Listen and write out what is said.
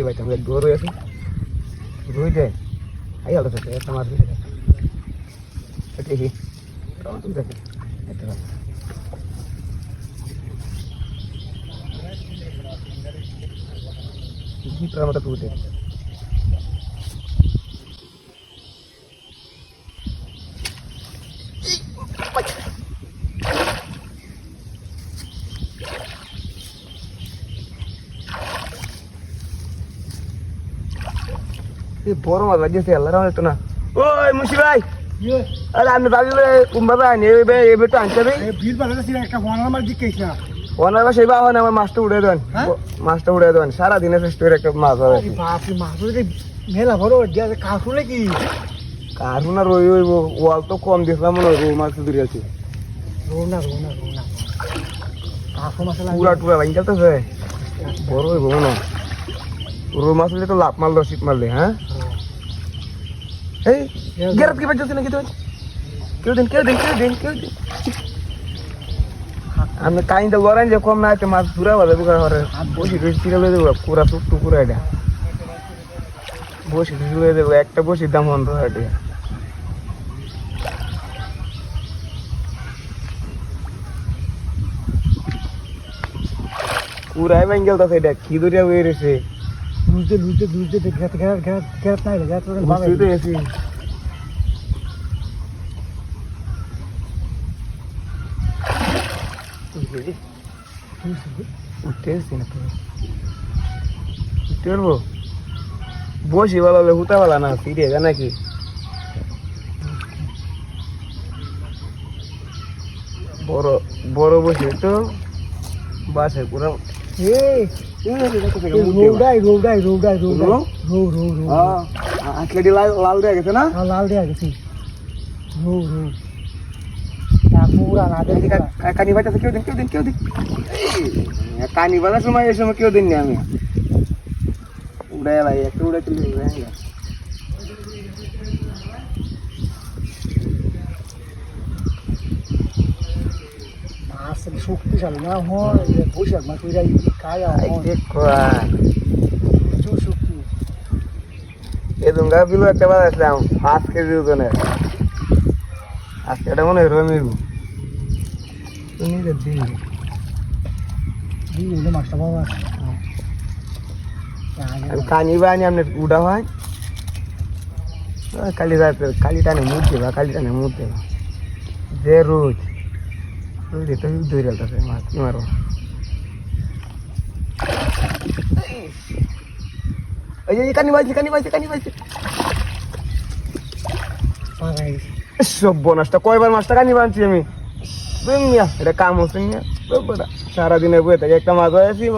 ভাই তুমি দূর হয়ে আছে রুইতে আই আলো থাকে একটা মাছ দিতে এটা কি তুমি দেখো এটা কি প্রামটা তুলতে বড় মাছ বাজছে আল্লাহ রহমত না ওই মুশি ভাই আরে আমি ভাবি কুম্বাবা আনি এবে তো আনতে রে বিল বানাতে একটা ওয়ানার মাছ দিকেছ না ওনার বাসা এবার হয় না আমার মাছটা উড়ে দেন মাছটা উড়ে দেন সারা দিনে ফেস্ট করে একটা মাছ হবে বাপ রে মাছ যদি মেলা বড় যে কাকু নাকি কারণ আর ওই ওই ওয়াল তো কম দিছিলাম মনে হয় রৌ মাছ ধরে আছে রোনা কাকু মাছ লাগে পুরা টুরা লাইন চলতেছে বড় হইব মনে রৌ মাছ হলে তো লাভ মারলো শীত মারলে হ্যাঁ এই গেরাত কি বাজছে নাকি তো কেউ দিন আমি কাইন্দা লড়াই যে কম না আছে মাছ পুরা বাজে বুকা করে বসি সিরিয়াল হয়ে দেবো পুরা টুকটু পুরা এটা বসি সিরিয়াল হয়ে দেবো একটা বসির দাম 15 টাকা পুরাই বেঙ্গল তো সেটা কি দরিয়া হয়ে রয়েছে লুজতে ঘেরাত নাই ঘেরাত বুঝতে তো এসি উঠতে এসছি না উঠতে পারবো বসি ভালো হলে হুতা ভালো না ফিরে যা নাকি বড় বসে তো বাসে পুরো লাল দেয়া গেছে না লাল দেয়া গেছে কানি বাজাতে কেউ দিন কানি বাজার সময় এই সময় কেউ দিন নি আমি উড়ে এলাই একটা উড়ে চলে শক্তিশালী না হয় বৈশাখ মাছ খায় প্রচুর শক্তি এরকম গা বিলু একটা বাজাইছিলাম 5 কেজি ওজনের আজকে এটা মনে হয় রমির মাছটা বাবা কানি বানি আপনার উড়া হয় কালি রাতে কালি টানে মুখ দেবা যে রোজ তো দৌড়ে আলতেছে মাছ কি মারো এই কানি বাজছে সব বোনাসটা কয়বার মাছটা কানি বানছি আমি এটা কাম হচ্ছে না সারাদিনে বয়ে থাকে একটা মাছ হয়েছি